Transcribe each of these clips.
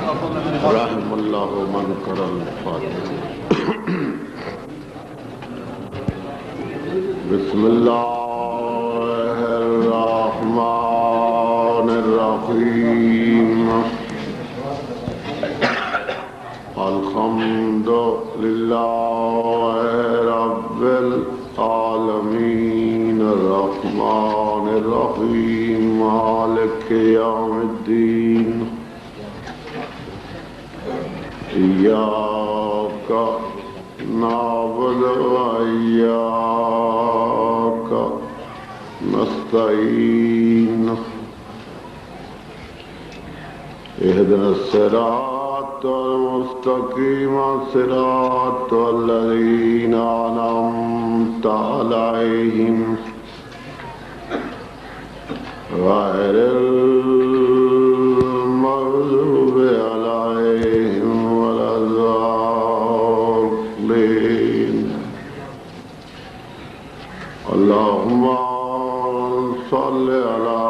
رحم اللہ من قرأ الفاتحہ. بسم اللہ الرحمن الرحیم. الحمد للہ رب العالمین الرحمن الرحیم مالک یوم الدین. ایاک نعبد و ایاک نستعین. اهدنا الصراط المستقيم صراط الذين أنعمت عليهم غير المغضوب عليهم ولا الضالين. اللهم صل على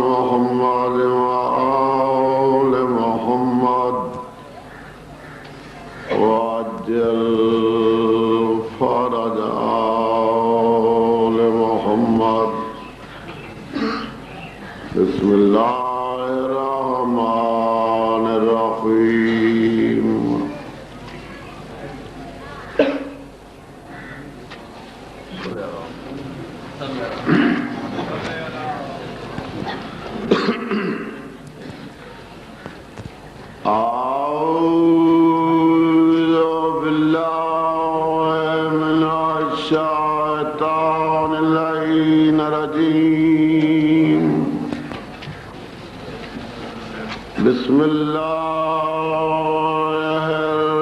محمد وآل محمد وعجل فرج آل محمد. بسم الله الرحمن الرحيم. أعوذ بالله من الشيطان اللعين الرجيم. بسم الله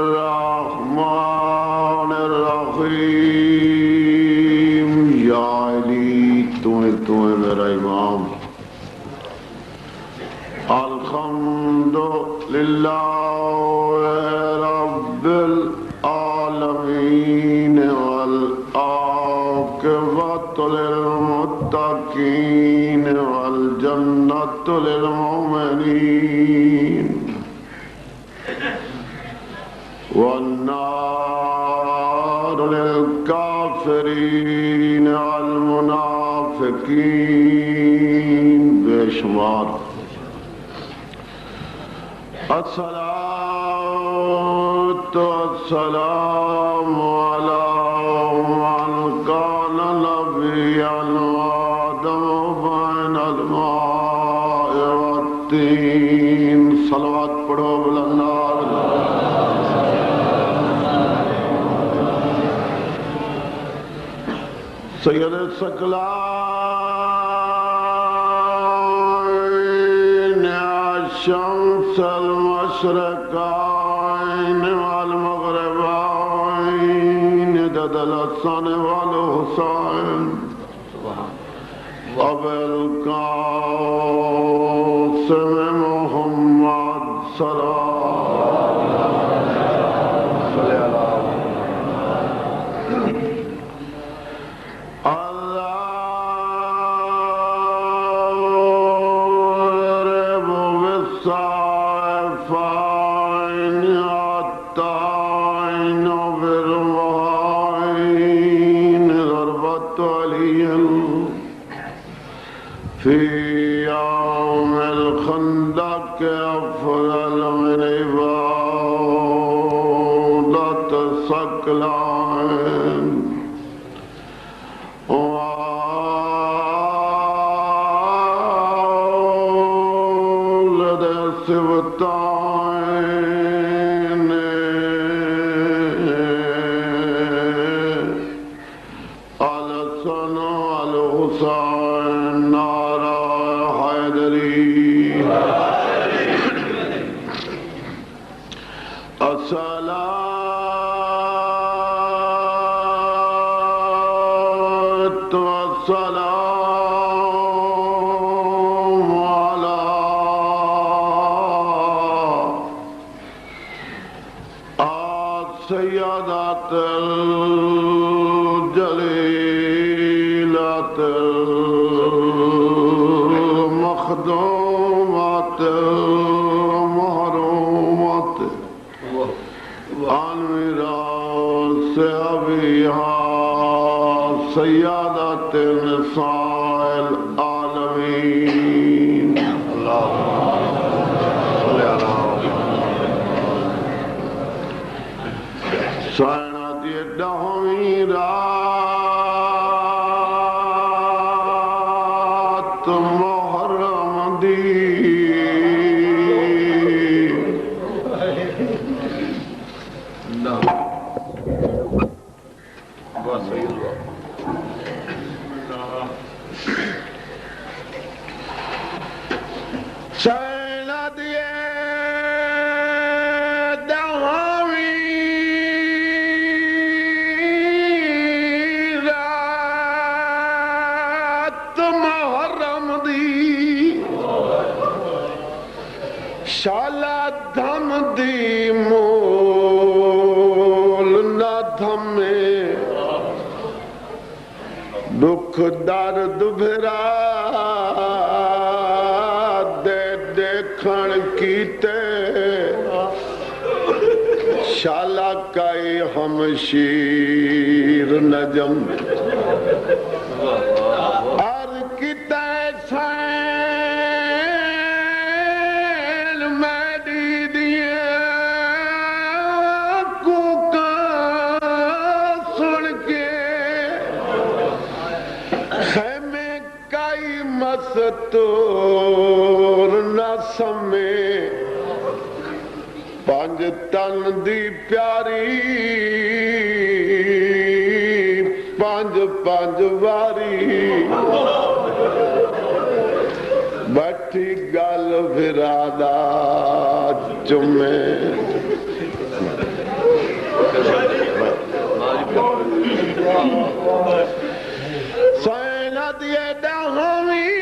الرحمن الرحيم. یا علی تو میرا امام. الحمد للہ رب العالمین والعاقبۃ للمتقین والجنۃ للمؤمنین والنار للکافرین والمنافقین. بے شمار. الصلاة والسلام على من كان نبيا وآدم بين الماء والطين. صلوات پڑھو بلندار. سید الثقلین الشمس المشرقین والمغربین عدد الحسن والحسین ابو القاسم محمد صلی في يوم الخندق أفضل من عبادة الثقلين وولد السبطين الحسن والحسين الصلاة والسلام على السيدات الجليلات المخدومات المحرومات سائنا دی دہویں رات محرم دی سائنا دی شالا دھم دی مول نہ دھمے دکھ درد بھرا دے دیکھن کیتے شالا کئی ہمشیر نجم اور کیتے مستور نہ سمے پانچ تن دی پیاری پانچ پانچ واری بیٹھی گل بھرادا چمے سائنا دیے دہویں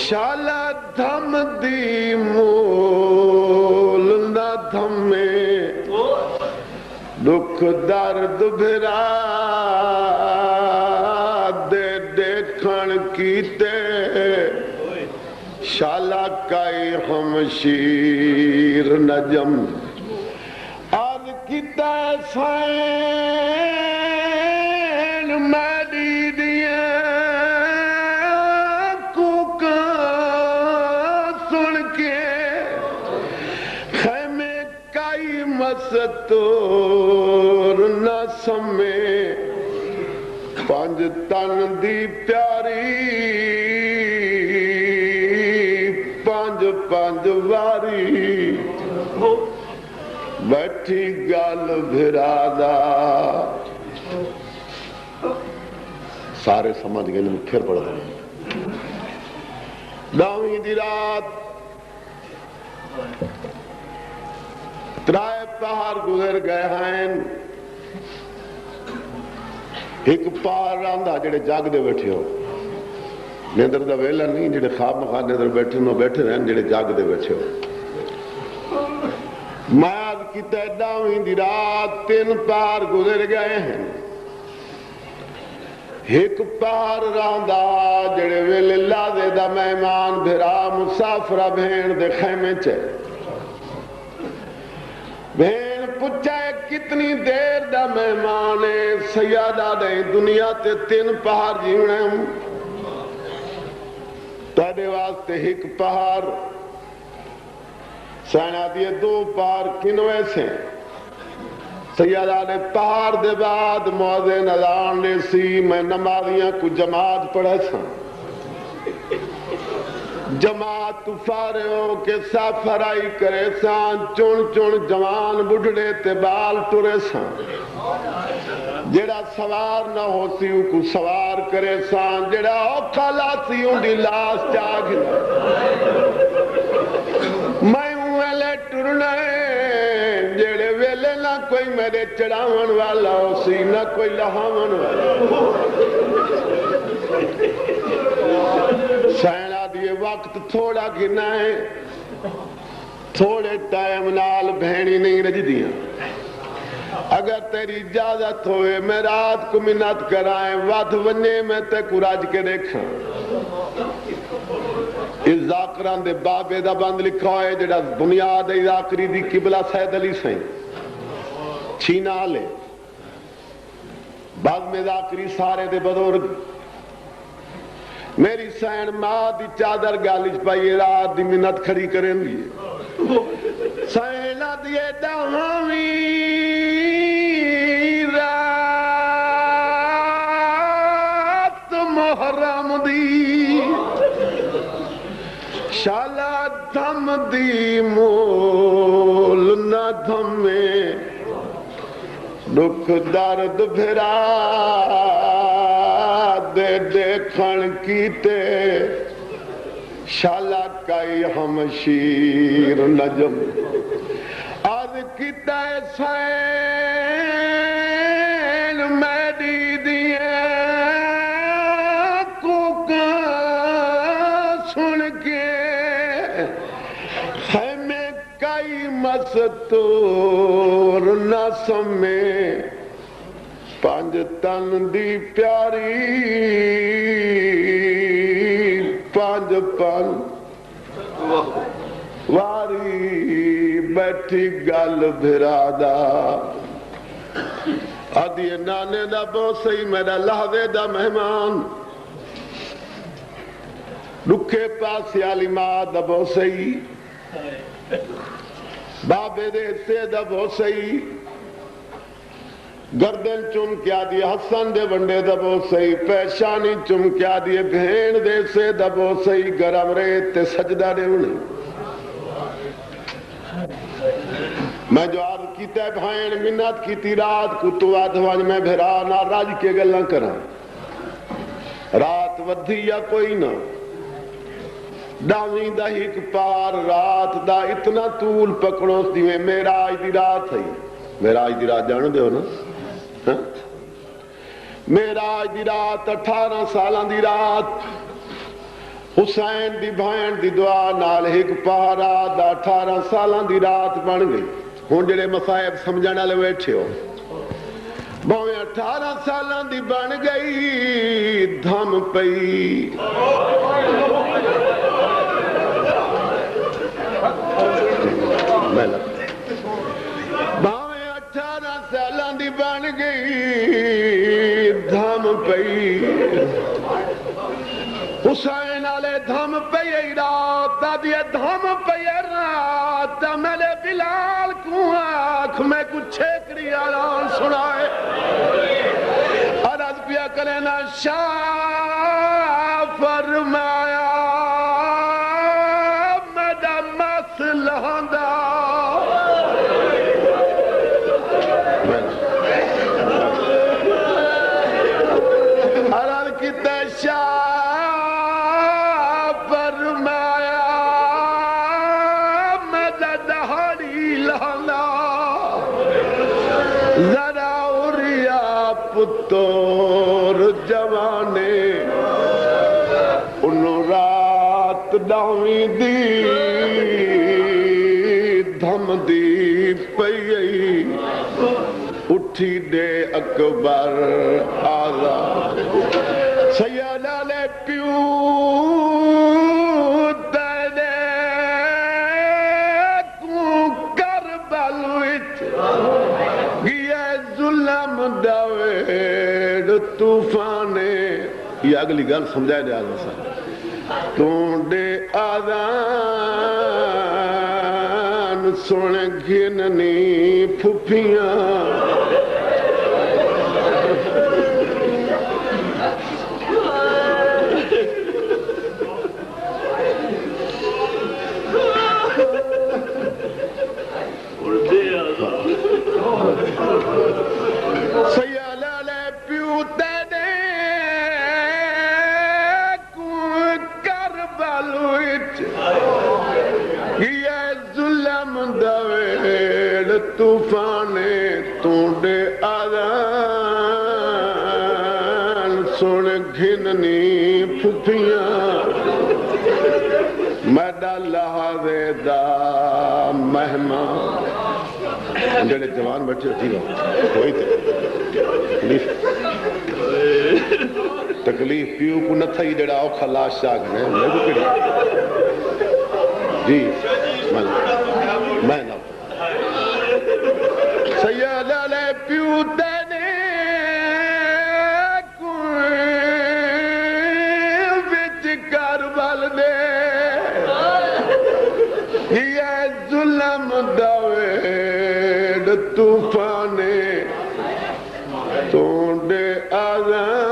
شالا دھم دی مول نہ دھمے دکھ درد بھرا دے دیکھن کیتے شالا کئی ہمشیر نجم آج کیتا سائن میڈی دیا مستور نہ سمے پانچ تن دی پیاری پانچ پانچ واری بیٹھی گل بھرادا سارے سمجھ گئے میں پھر پڑھ دیں داویں دی رات ترائے پہاڑ گزر گئے ہیں ایک پہاڑ راندہ جڑے جاگ دے بیٹھے ہو نیدر دا ویلا نہیں جڑے خواب مخواب نیدر بیٹھے نو بیٹھے رہن جڑے جاگ دے بیٹھے ہو مائد کی تیداویں دی رات تین پہاڑ گزر گئے ہیں ایک پہاڑ راندہ جڑے ویلے لادے دا مہمان بھرا مسافرہ بھین دے خیمے چے بہن پچھائے کتنی دیر دا مہمان سیادہ دے دنیا تے تین پہاڑ جیونے تیرے واسطے ایک پہاڑ سائنہ دیئے دو پہاڑ کنوے سے سیادہ دے پہاڑ دے بعد موزین اذان لے سی میں نمازیاں کو جماعت پڑھے ساں جماعت فارے ہو کے سافرائی کرے سان چون چون جوان بڑھڑے تے بال ٹورے سان جڑا سوار نہ ہو سیوں کو سوار کرے سان جڑا اوکھا لاسیوں دی لاس چاگ میں ویلے ٹرنے جڑے ویلے نہ کوئی میرے چڑھاون والا ہو سی نہ کوئی لہاون والا سائنہ دیئے وقت تھوڑا گنا ہے تھوڑے ٹائم نال بہنی نہیں رج دیاں اگر تیری اجازت ہوئے میں رات کو منت کرائیں وقت وننے میں تے کراج کے دیکھاں اس ذاکران دے بابے دا بند لکھا ہے جڑا بنیاد ذاکری دی قبلہ سید علی سائیں چھینا لے بعد میں ذاکری سارے دے بدورگ میری سین ماں دی چادر گالش پائی رات دی منت کھڑی کریں گی سینا دیے دہمی رات محرم دی شالا دھم دی مول نہ دھمے دکھ درد بھرا دے دیکھن کیتے شالا کئی ہمشیر نجم آدھ کیتا سین میڈی دیئے کوکا سن کے خیمے کئی مستور نہ سمے پانچ تن دی پیاری پانچ پن واری بیٹھی گل بھرادا آدھی نانے دا بوسئی میرا لہوے دا مہمان رکھے پاس علی ماں دا بوسئی بابے دے سے دا بوسئی گردن چم کیا دی حسن دے ونڈے دبو سئی پیشانی چم کیا دی بھین دے سے دبو سئی گرم ریت تے سجدہ دے انہیں میں جو عرض کیتا ہے بھائن منت کیتی رات کو تو آدھوان میں بھرا نہ راج کے گلہ کرا رات ودھی یا کوئی نہ داویں دا ہک پار رات دا اتنا طول پکڑو سی میں میراج دی رات ہے میراج دی رات جانو دے ہو نا میراج دی رات 18 سالان دی رات حسین دی بھائن دی دعا نال ایک پہرا دا 18 سالان دی رات بن گئی ہون جڑے مصائب سمجھانا لے بیٹھے ہو بھاویں 18 سالان دی بن گئی دھم پئی میں لگتا سالان دی بن گئی دھم پئی حسین آلے دھم پئی رات دیئے دھم پئی رات میلے بلال کو آنکھ میں کچھ چھیکری آلان سنائے عرض پیا کرے نا شاہ فرمایا میڈا مسئلہ دا پتور جوانے انہوں رات داویں دی دھم دی پئی اٹھی دے اکبر آزاد سیادہ لے پیو تینے کو کربل وچ گیا ظلم دویڑ طوفانے یہ اگلی گل سمجھائے دے آزاد صاحب تونڈے آذان سن گھننی پھپیاں طوفانے تونڈے آذان سن گھننی پھپیاں میڈا لہذے دا مہمان جڑے جوان بیٹھے تھی کوئی تکلیف پیو کو نہ تھائی جڑا اوکھا لاش چاک میں کو کڑی جی میں نہ سیادہ لے پیو تینے کوئی وچ دے یہ ظلم دویڑ طوفانے تونڈے آذان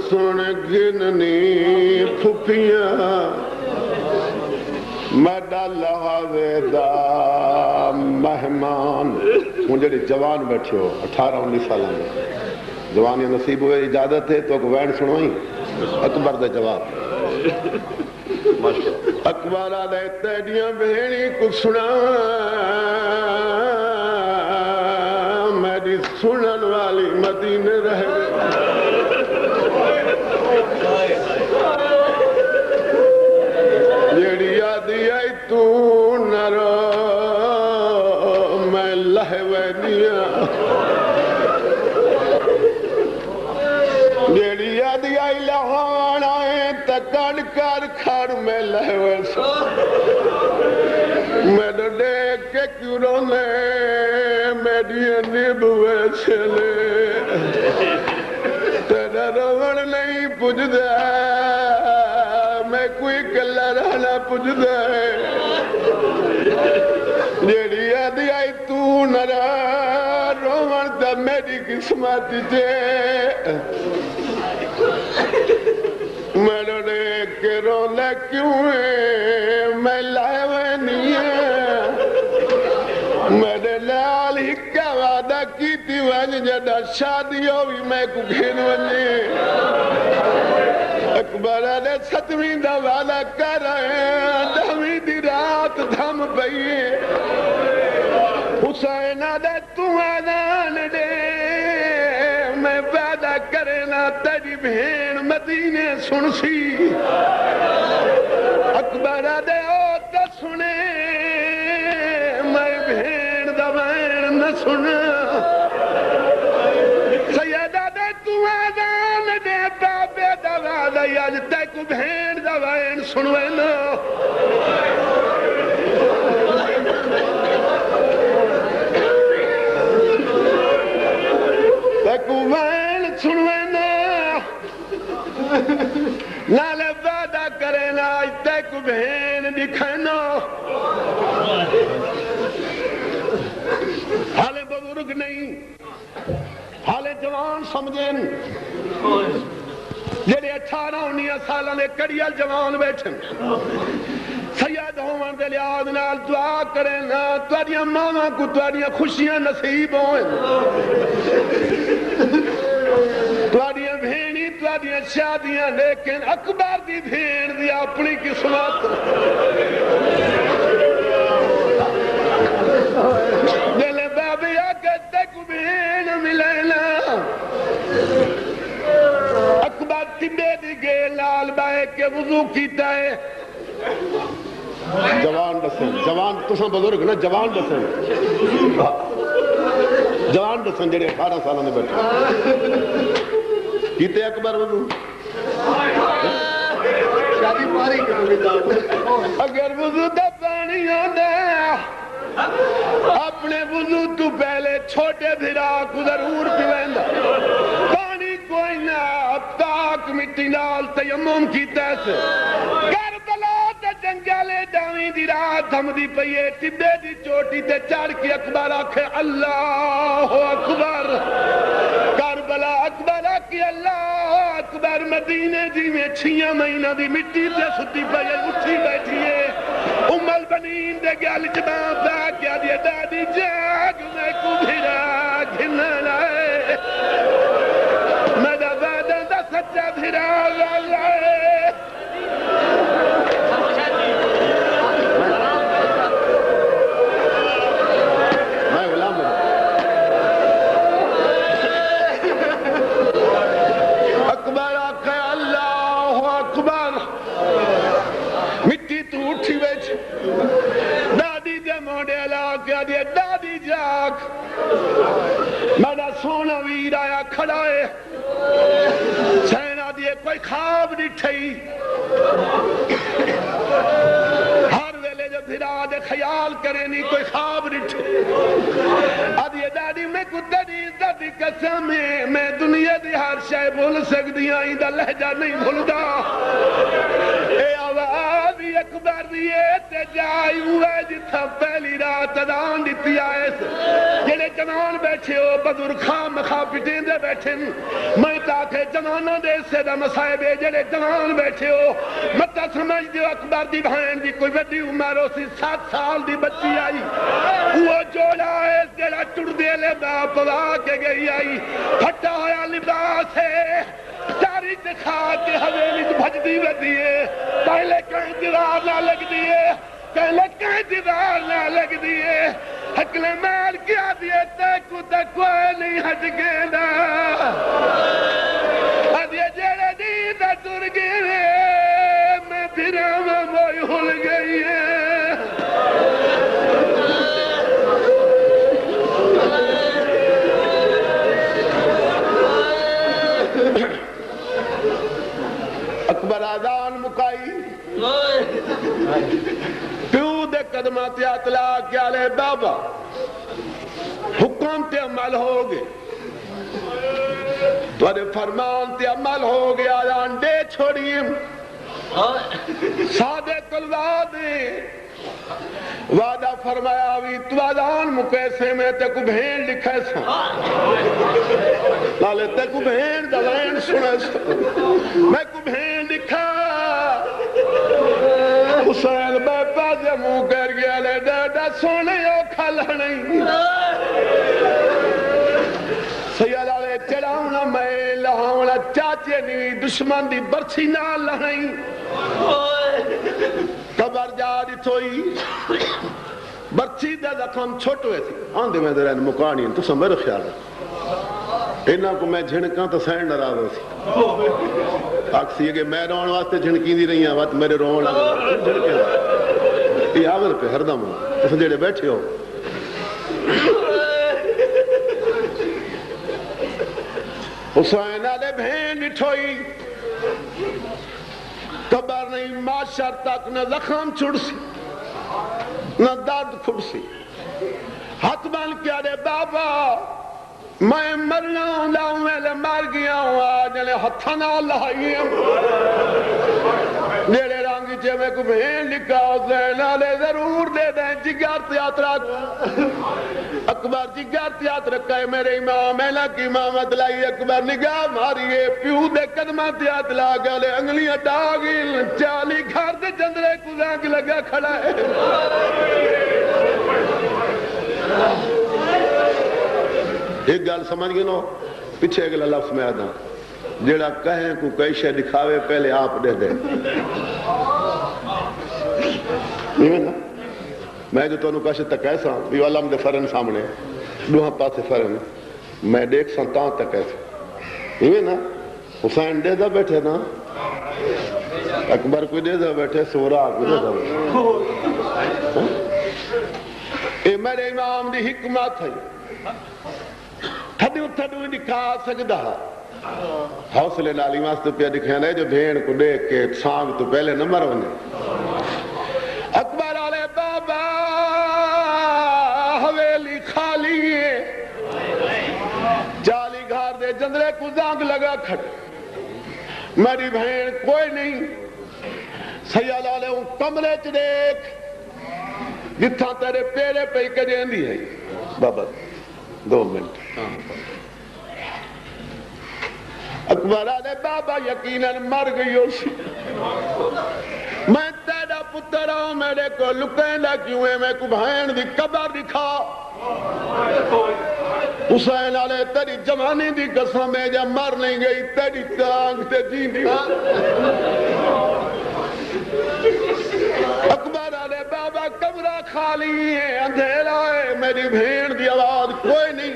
سن گننی پھپیاں میڈا لحاظے دا مہمان ہوں جڑے جوان بیٹھے ہو 18-19 سال میں جوانی نصیب ہوئے اجازت ہے تو وین سنوائیں اکبر دے جواب اکبر آدھے تیڑیاں بہنی کو سنا میری سنن والی مدینے رہ گئے جیڑی یادی آئی تو نہ رو میں لہوے دیا جیڑی یادی آئی لہوان آئے تکڑ کر کھڑ میں لہوے سو میں تو دیکھ کے کیوں رونے میری نیبوے سے لے تیرا روڑ نہیں پوچھ دے میں کوئی کلہ رہنا پوچھ دے جیڑی آدھی آئی تو نرا روڑ تا میری قسمت جے میں نے دیکھ کے رونے کیوں ہے میں لائے ہوئے نہیں ہے میرے لال ہی کا وعدہ کی تھی وجہ جدہ شادی ہوئی میں کو گھن ونی اکبر نے 7ویں دا وعدہ کر رہے ہیں 10ویں دی رات دھم پئیے حسین دے تو آدان دے میں وعدہ کرنا تیری بہن مدینے سن سی اکبر دے او تا سنے میں بہن دا بہن نہ سنا سیدہ دے تو آدان دے بابے دا وعدہ یاج تے کو بہن دا بہن سنوے نا تے کو بہن سنوے نا نالے وعدہ کرے نا تے کو بہن دکھائے نا حالے بزرگ نہیں حالے جوان سمجھیں جیڑے 18-19 سالہ نے کڑیال جوان بیٹھیں سید ہومن دے لیاد نال دعا کریں نا تواریاں ماما کو تواریاں خوشیاں نصیب ہوئیں تواریاں بھینی تواریاں شادیاں لیکن اکبر دی بھین دی اپنی قسمت دلے بابی آکے تک بھین ملینا اکبر تبے دی گئے لال بائے کے وضو کیتا ہے جوان بسن جوان تساں بزرگ نا جوان بسن جوان بسن جڑے 18 سالوں نے بیٹھے کیتے اکبر وضو شادی پاری اگر وضو دا پانی آدھا اپنے وضو تو پہلے چھوٹے بھرا کو ضرور پیویندا پانی کوئی نہ پاک مٹی نال تیمم کیتا ہے کربلا تے جنگلے ڈاویں دی رات ہم دی پئیے ٹڈے دی چوٹی تے چڑھ کے اکبر آکھے اللہ اکبر کربلا اکبر آکھے اللہ اکبر مدینے جی میں 6 مہینہ دی مٹی تے ستی پئیے اٹھی بیٹھیے ام البنین دے گل جبان پا کیا دیا دادی جاگ میں کو بھیرا گھننا لائے میں دا وعدہ دا سچا بھیرا لائے میں غلام ہوں اکبر آکھے اللہ اکبر مٹی تو اٹھی بیچ دادی دے موڑے علاق کیا دیا دادی جاگ میرا سونا ویر آیا کھڑا ہے سینا دیے کوئی خواب نہیں ٹھئی ہر ویلے جو سرا دے خیال کرے نہیں کوئی خواب رٹھے اد یہ ڈاڈی میں کو تیری عزت دی قسم ہے میں دنیا دی ہر شے بھول سکتی ہوں ایندا لہجہ نہیں بھولدا اے آواز اکبر دی تے جائی ہوئے جتھا پہلی رات اذان دتی آئے جڑے جوان بیٹھے ہو بزرگ خام مخا پٹین دے بیٹھے میں تاکہ جوانوں دے سے دا مصائب جڑے جوان بیٹھے ہو متا سمجھ دیو اکبر دی بہن دی کوئی وڈی عمر ہو سی 7 سال دی بچی آئی وہ جوڑا ہے جڑا ٹر دے لے باپ وا کے گئی آئی پھٹا ہویا لباس ہے ساری دکھا کے حویلی بھج دی ودیے پہلے کہیں دیوار نہ لگ دیے پہلے کہیں دیوار نہ لگ دیے حقل مار کیا دیے تیکو تک کوئی نہیں ہٹ گینا اب یہ جڑے دید تر گئے میں پھر موئی ہل گئی ہے اکبر آذان مکائی پیو دے قدمات اطلاع کیا لے بابا حکم تے عمل ہو گئے تھوڑے فرمان تے عمل ہو گیا آذان دے چھوڑیے صادق الوعد وعدہ فرمایا بھی تو آذان مکیسے میں تے کو بھین لکھے سا لالے تے کو بھین دلین سنے سا میں کو بھین لکھا حسین بیپا جے منہ کر گیا لے ڈاڈا سونے او کھلا نہیں سیالہ لے چڑھاؤنا میں لہاؤنا چاچے نہیں دشمن دی برچی نہ لہائیں قبر جا دی تھوئی برچی دے زخم چھوٹ ہوئے تھی آن دے میں دے رہنے مکانی تو سا میرے خیال ہے انہاں کو میں جھنکاں تو سین نراز ہو سی آکسی ہے کہ میں رون واسطے جھنکی دی رہی ہیں وقت میرے رون لگا جھنکے یہ آور پہ ہر دم اس جڑے بیٹھے ہو حسین آلے بھین اٹھوئی قبر نہیں معاشر تک نہ زخم چھڑ سی نہ درد کھڑ سی ہاتھ بن کیا رے بابا میں مرنا ہوں لاؤں میں مر گیا ہوں آجنے ہتھا نہ لائیے نیڑے رانگی چھے میں کو بھین لکھا حسین آلے ضرور دے دیں جگر تیاترہ اکبر جگر تیاترہ کہے میرے امام میلا کی امامت لائی اکبر نگاہ ماریے پیو دے قدمہ تیات لاغا لے انگلیاں ڈاگی چالی گھر دے جندرے کو زانگ لگا کھڑا ہے ایک گال سمجھ گئے نو پیچھے اگلا لفظ میں آدھا جیڑا کہیں کو کئی شے دکھاوے پہلے آپ دے دے میں جو تو انہوں کاشت تک ایسا یہ علم دے فرن سامنے دوہاں پاسے فرن میں دیکھ سنتان تک ایسا یہ نا حسین دے دا بیٹھے نا اکبر کوئی دے دا بیٹھے سورا کوئی دے دا بیٹھے اے میرے امام دی حکمت ہے تھڑی اتھڑی دکھا سکتا حوصلے نالی واسطے پہ دکھانا ہے جو بھین کو دیکھ کے سانگ تو پہلے نمبر ہونے اکبر آلے بابا حویلی خالی ہے جالی گھار دے جندرے کو زانگ لگا کھڑ میری بھین کوئی نہیں سیال آلے ان کمرے چ دیکھ جتھا تیرے پیرے پہ کجین دی ہے بابا 2 منٹ اکبر آلے بابا یقیناً مر گئی ہو سی میں تیرا پتر ہوں میرے کو لکینڈا کیوں ہے میں کو بھین دی قبر دکھا حسین آلے تیری جوانی دی قسم ہے جب مر نہیں گئی تیری تانگ تے جین دی اکبر آلے بابا کمرہ خالی ہے اندھیرا ہے میری بھین دی آواز کوئی نہیں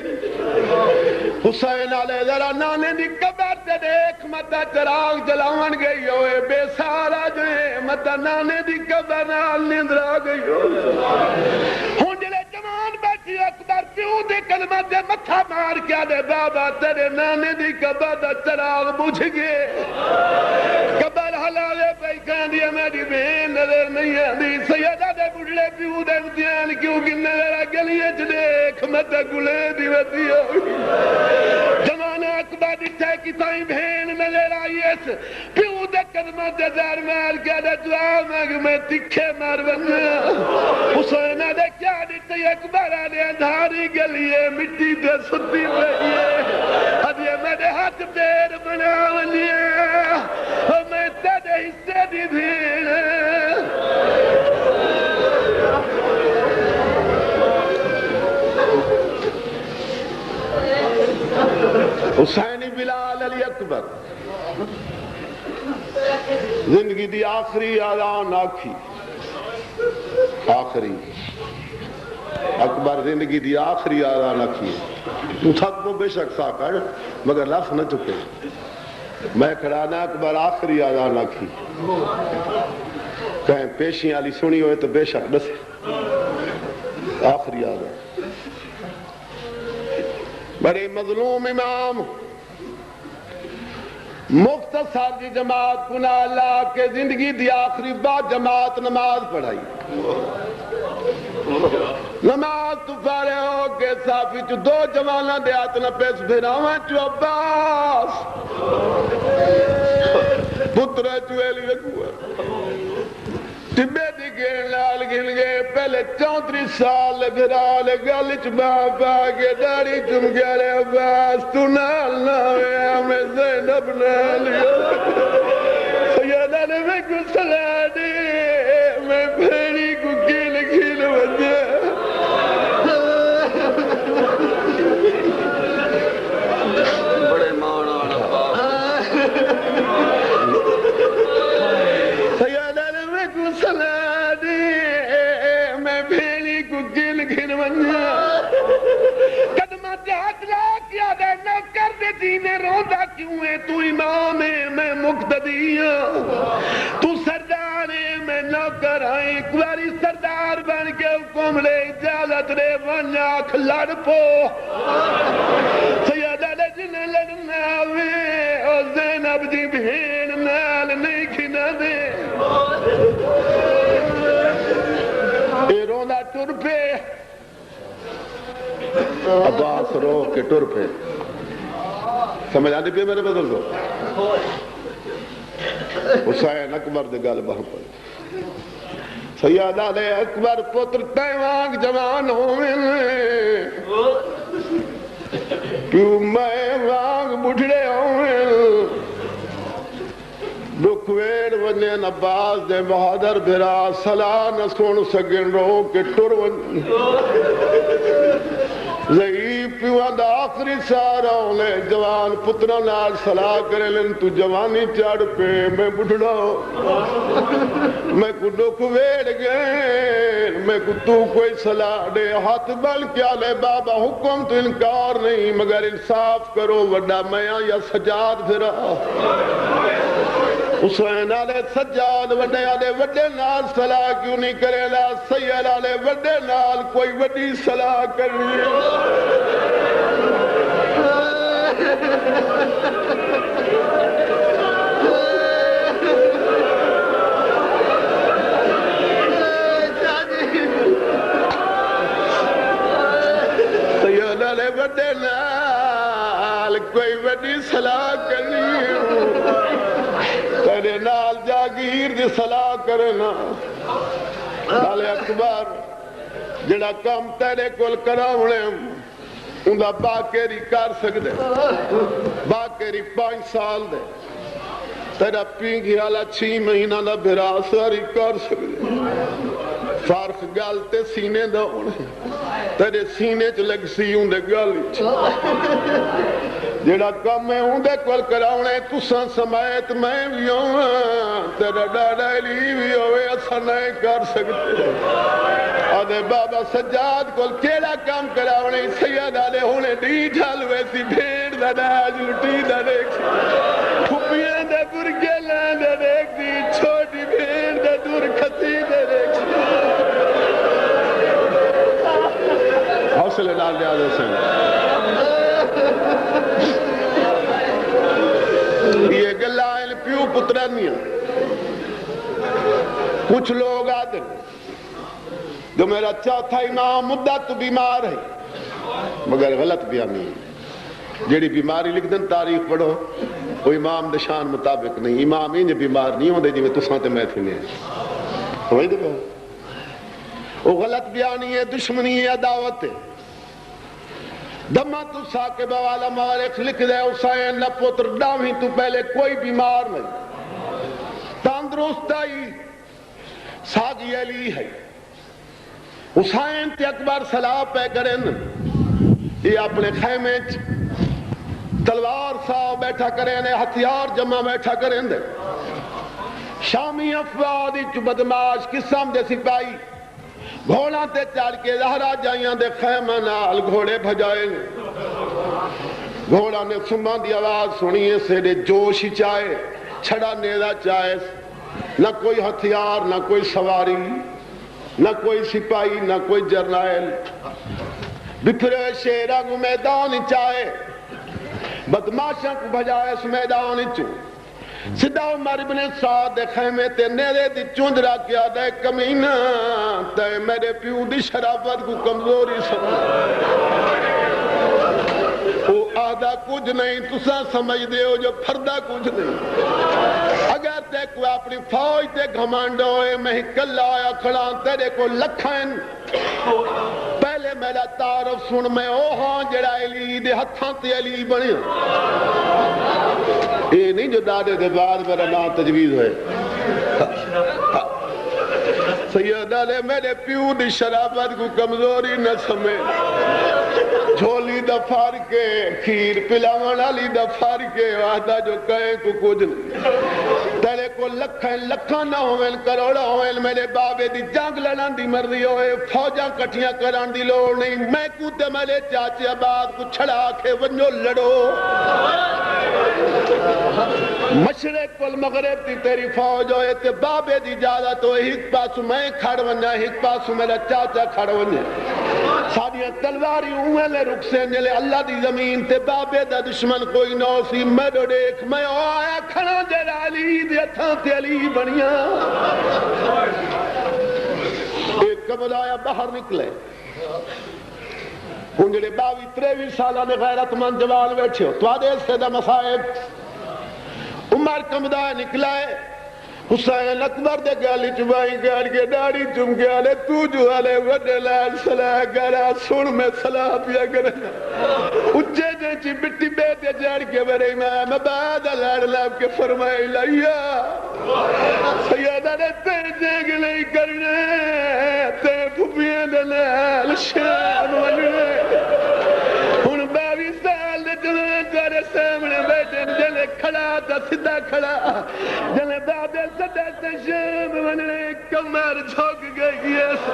حسین آلے ذرا نانے دی قبر تے دیکھ متا چراغ جلاون گئی ہوئے بے سارا جو ہے متا نانے دی قبر نال نیندرا گئی ہوئے ہون جلے جوان بیٹھی اکبر پیو دے کلمہ دے متھا مار کیا دے بابا تیرے نانے دی قبر دا چراغ بجھ گئے قبر حل لالے پئی کہندی میری بہن نظر نہیں آندی سیدہ دے بڑھڑے پیو دے امتحان کیوں گنے ذرا گلیاں چ دیکھ میں تے گلے دی ودی ہوئی زمانہ اکبر ڈٹھے کتائی بہن نظر آئی اس پیو دے قدمہ تے زہر مار کے دے دعا مانگ میں تکھے مار بننا حسین دے کیا ڈٹھے اکبر آنے اندھاری گلیے مٹی تے ستی پئیے اب یہ میرے ہاتھ پیر بنا ونیے اور میں تیرے حصے دی بھیڑ حسین بلال علی اکبر زندگی دی آخری آذان آکھی آخری اکبر زندگی دی آخری آذان آکھی تو تھک کو بے شک سا کر مگر لفظ نہ چکے میں کھڑانا اکبر آخری آذان آکھی کہیں پیشی آلی سنی ہوئے تو بے شک دسے آخری آذان بڑے مظلوم امام مختصر دی جماعت کنا اللہ کے زندگی دی آخری بات جماعت نماز پڑھائی نماز تو فارے ہو کے صافی چو دو جوانہ دے آتنا پیس بھیراویں چو عباس پترہ چو ایلی رکھوا ٹبے دی گین لال گن گئے پہلے 34 سال بھرال گلچ باپ آگے داڑی چم گیا رے عباس تو نال ناوے ہمیں زینب نالیا سیدہ نے میں کو سلا دی میں پھیڑی کو کھیل کھیل بجے بڑے مانا سیدہ نے میں کو سلا دی میں پھیڑی کو کھیل کھیل بجے قدمہ جہت لا کیا دے نہ کر دے جینے روندہ کیوں ہے تو امام ہے میں مقتدی ہوں تو سردار ہے میں نوکر آئیں کواری سردار بن کے حکم لے اجازت رے ون آنکھ لڑ پو سیدہ نے جنہیں لڑنا ہوئے اور زینب دی بہن نال نہیں کھنا دے اے روندہ ٹر پہ عباس رو کے ٹر پہ سمجھ آنے پہ میرے بدل دو حسین اکبر دے گال بہن پر سیدہ دے اکبر پتر تیوانگ جوان ہوئے کیوں میں وانگ بڑھڑے ہوئے دکھ ویڑ ونین عباس دے بہادر بھرا صلاح نہ سن سگن رو کے ٹر ون ضعیف پیوان دا آخری سارا ہونے جوان پترہ نال صلاح کرے لن تو جوانی چاڑ پہ میں بڑھڑا میں کو دکھ ویڑ گئے میں کو تو کوئی صلاح دے ہاتھ بل کیا لے بابا حکم تو انکار نہیں مگر انصاف کرو وڈا میاں یا سجاد بھرا حسین آلے سجاد وڈے آلے وڈے نال صلاح کیوں نہیں کرے لا سید آلے وڈے نال کوئی وڈی صلاح کرنی سید آلے وڈے نال کوئی وڈی صلاح کرنی تیرے نال جاگیر دی صلاح کرنا نالے اکبر جڑا کام تیرے کل کراؤنے اندھا باکیری کر سکتے باکیری 5 سال دے تیرا پینگی حالا 6 مہینہ دا بھرا ساری کر سکتے فارخ گال تے سینے دا ہونے تیرے سینے چ لگ سی اندھے گالی جڑا کم ہے اندھے کل کراؤنے تساں سمایت میں بھی ہوں تیرا ڈاڈا علی بھی ہوئے ایسا نہیں کر سکتے آدھے بابا سجاد کل کیڑا کام کراؤنے سید آلے ہونے ڈی ڈھال ویسی بھیڑ دا ڈاج لٹی دا دیکھ کھپیاں دا برگے لان دا دیکھ دی چھوٹی بھیڑ دا دور کھتی دا دیکھ حوصلے ڈال دیا دے سن یہ گلہ پیو پترانیاں کچھ لوگ آتے جو میرا چوتھا امام مدت بیمار ہے، مگر غلط بیانی ہے۔ جیڑی بیماری لکھ دن تاریخ پڑھو وہ امام دے شان مطابق نہیں، امام انج بیمار نہیں ہوندے جی میں تساں تے میں تھی نے سمجھ دے وہ غلط بیانی ہے، دشمنی ہے، عداوت ہے۔ دمہ تو ساکب والا مارخ لکھ دے حسین نہ پتر ڈاویں تو پہلے کوئی بیمار نہیں، تندرست آئی ساگی علی ہے۔ حسین تے اکبر صلاح پہ کرن یہ اپنے خیمے تلوار صاحب بیٹھا کریں دے، ہتھیار جمع بیٹھا کریں دے۔ شامی افوادی چو بدماش قسم دے سپاہی گھوڑا تے چڑھ کے زہرا جائیاں دے خیمہ نال گھوڑے بھجائیں۔ گھوڑا نے سمان دی آواز سنیے سے دے جوش ہی چاہے، چھڑا نیدہ چاہے، نہ کوئی ہتھیار، نہ کوئی سواری، نہ کوئی سپاہی، نہ کوئی جرنائل، بپھرے شیرہ کو میدان ہی چاہے، بدماشاں کو بھجائے اس میدان ہی چو۔ سدھا عمر ابن سعد دے خیمے تے نیرے دی چونج را کیا دے کمینہ تے میرے پیو دی شرافت کو کمزوری سمجھ وہ آدھا کچھ نہیں، تساں سمجھ دے ہو جو پھردہ کچھ نہیں۔ اگر تے کوئی اپنی فوج تے گھمانڈ ہوئے میں کل آیا کھڑا تیرے کو لکھائن پہلے میرا تعارف سن میں او ہاں جڑا علی دے ہتھاں تے علی بنی یہ نہیں جو دادے دے بعد میرا نام تجویز ہوئے۔ سیدہ نے میرے پیو دی شرافت کو کمزوری نہ سمجھ، جھولی دفار کے کھیر پلاوان علی دفار کے وعدہ جو کہیں کو کچھ نہیں۔ تیرے کو لکھاں نہ ہوئے کروڑا ہوئے میرے بابے دی جنگ لڑان دی مرضی ہوئے، فوجاں کٹھیاں کران دی لوڑ نہیں، میں کوتے میرے چاچے آباد کو چھڑا کے ونجو لڑو۔ مشرق والمغرب دی تیری فوج ہوئے تے بابے دی اجازت ہوئے، ایک پاسو میں کھڑ ونجا، ایک پاسو میرا چاچا کھڑ ونجا۔ ساڑیاں تلواری ہوئے لے رخ سے جلے اللہ دی زمین تے بابے دا دشمن کوئی نو سی، میں دو دیکھ میں آیا کھڑا جیرا علی دے ہتھاں تے علی بنیا۔ ایک قبل آیا باہر نکلے، ان جڑے 22-23 سالہ نے غیرت مند جوان بیٹھے ہو تو آدھے سے دا مسائب عمر کمدہ نکلا ہے، حسین اکبر دے گالی چبائی گاڑ کے داڑی چم کے آلے تو جو آلے وڈے لائن صلاح کرا سن میں صلاح پیا کرنا اچھے جیچی بٹی بیٹے جاڑ کے میرے امام بعد لڑ لاب کے فرمائے لیا سیدہ نے تیر جیگ نہیں کرنے تیر پھپیاں دلال شان وننے ان 22 سال دے جنہیں تیرے سامنے بیٹھے جلے کھڑا تا سدھا کھڑا جلے بابے سدھا تا شام وننے کمر جھوک گئی اس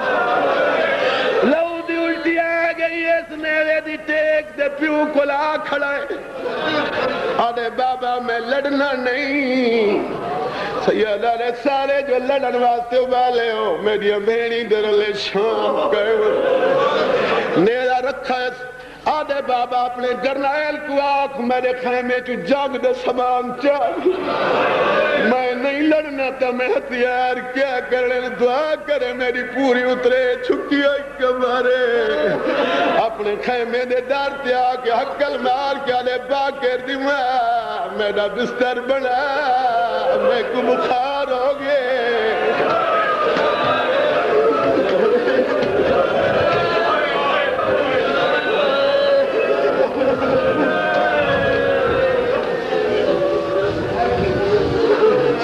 لو دی الٹی آگئی اس نیرے دی ٹیک دے پیو کو لا کھڑا ہے آدھے بابا میں لڑنا نہیں سیدہ نے سارے جو لڑن واسطے ابالے ہو میری بھینی درلے شام کہے نیرہ رکھا ہے آدھے بابا اپنے جرنائل کو آنکھ میرے خیمے چو جاگ دے سامان چاہ میں نہیں لڑنا تھا میں ہتھیار کیا کرنے دعا کرے میری پوری اترے چھکی ہوئی کمارے اپنے خیمے دے دار تے آکے حقل مار کے آلے باکر دی میرا بستر بنا میں کو بخار ہو گئے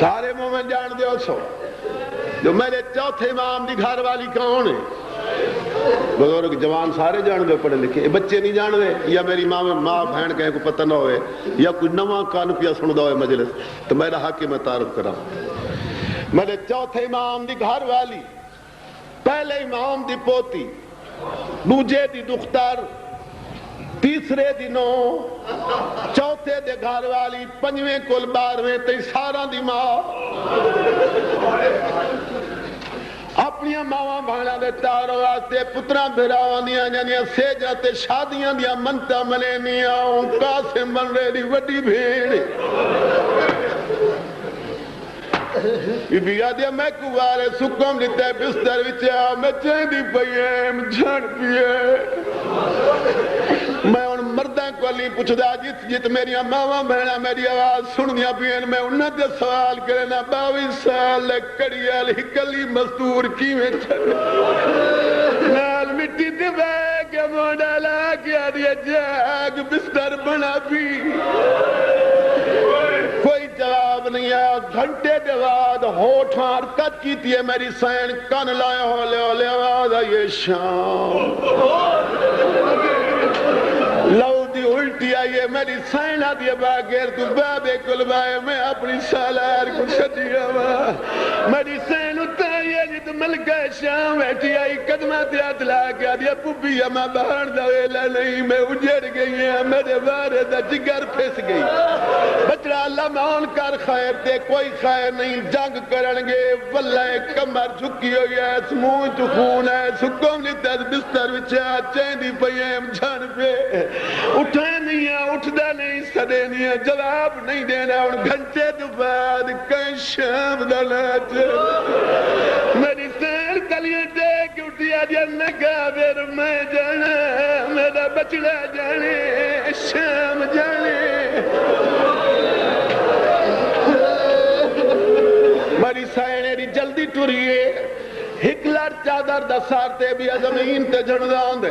سارے مومن جان دے ہو سو جو میرے چوتھے امام دی گھر والی کون ہے بزرگ جوان سارے جان دے پڑھے لکھے بچے نہیں جان دے یا میری ماں بہن کہیں کو پتہ نہ ہوئے یا کوئی نواں کان پیا سن ہوئے مجلس تو میرا حق میں تعارف کرا میرے چوتھے امام دی گھر والی پہلے امام دی پوتی دوجے دی دختر تیسرے دنوں چوتھے دے گھر والی پنجویں کل 12ویں تے سارا دی ماں اپنی ماواں بھانا دے تارو واسطے پتراں بھراواں دیاں جانیاں سیجاں تے شادیاں دیاں منتا ملینیاں قاسم بن رہی وڈی بھیڑ بی بی آدیا میں کوارے سکم لیتے بستر وچا میں چیندی پئیم جھن پیے میں ان مردیں کو علی پوچھدا جت میری ماما بہنا میری آواز سن دیا پین میں انہوں نے سوال کرنا 22 سال کڑی علی کلی مزدور کی میں چھڑ نال مٹی دے بیگ موڑا لا کیا دیا جاگ بستر بنا بھی کوئی جواب نہیں ہے گھنٹے دے بعد ہوٹھ حرکت کی تھی میری سین کن لائے ہولے آواز آئیے شام لو دی الٹی آئیے میری سین آدھیے باغیر تو بابے کل بائے میں اپنی سالار کو چھٹیا میری سین اتائیے جت ملکہ شام بیٹھی آئی قدمہ تیات لا کے آدھیا پوپی اما باہر دویلہ نہیں میں اجڑ گئی ہیں میرے بارے دا جگر پھیس گئی بچڑا اللہ مان کر خیر دے کوئی خیر نہیں جنگ کرنگے واللہ کمر جھکی ہوئی ہے سمون تو خون ہے سکم لیتا بستر وچا چیندی پئیم جھن پہ اٹھے نہیں ہے اٹھدا نہیں سدے نہیں ہے جواب نہیں دینا ان گھنٹے تو بعد کہیں شام دلات میری سیر کلیے دیکھ اٹھی آدیا نگا بیر میں جانا میرا بچڑا جانے شام جانے میری سائنری جلدی ٹوریے ہکلر چادر دسارتے بھی زمین تے جھڑدان دے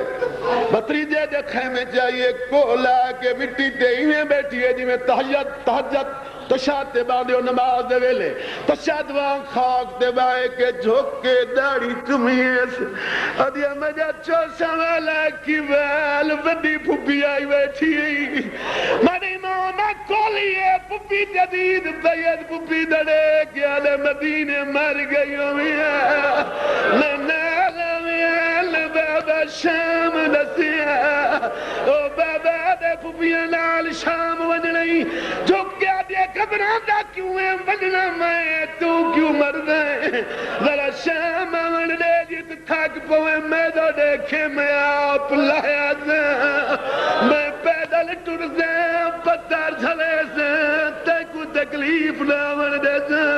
بطریجے دے خیمے چاہیے کولا کے مٹی تے ہی بیٹھی ہے جی میں تہجد تشاد تے باندے و نماز دے ویلے تشاد وان خاک دے بائے کے جھوک کے داڑی تمیز ادیا مجا چوسا والا کی ویل بڑی پھوپی آئی بیٹھی مانی ماما کولی ہے پھوپی جدید بید پھوپی دڑے کیا لے مدینے مر گئی ہوئی ہے بابا شام دسیا او بابا دے پھوپیاں نال شام وجنی جو کیا دے قبران دا کیوں ہے وجنا میں تو کیوں مرد ہے ذرا شام من دے جت تھک پوے میں دو دیکھے میں آپ لایا دیں میں پیدل ٹر دیں پتر جھلے سے تے کو تکلیف نہ من دے دیں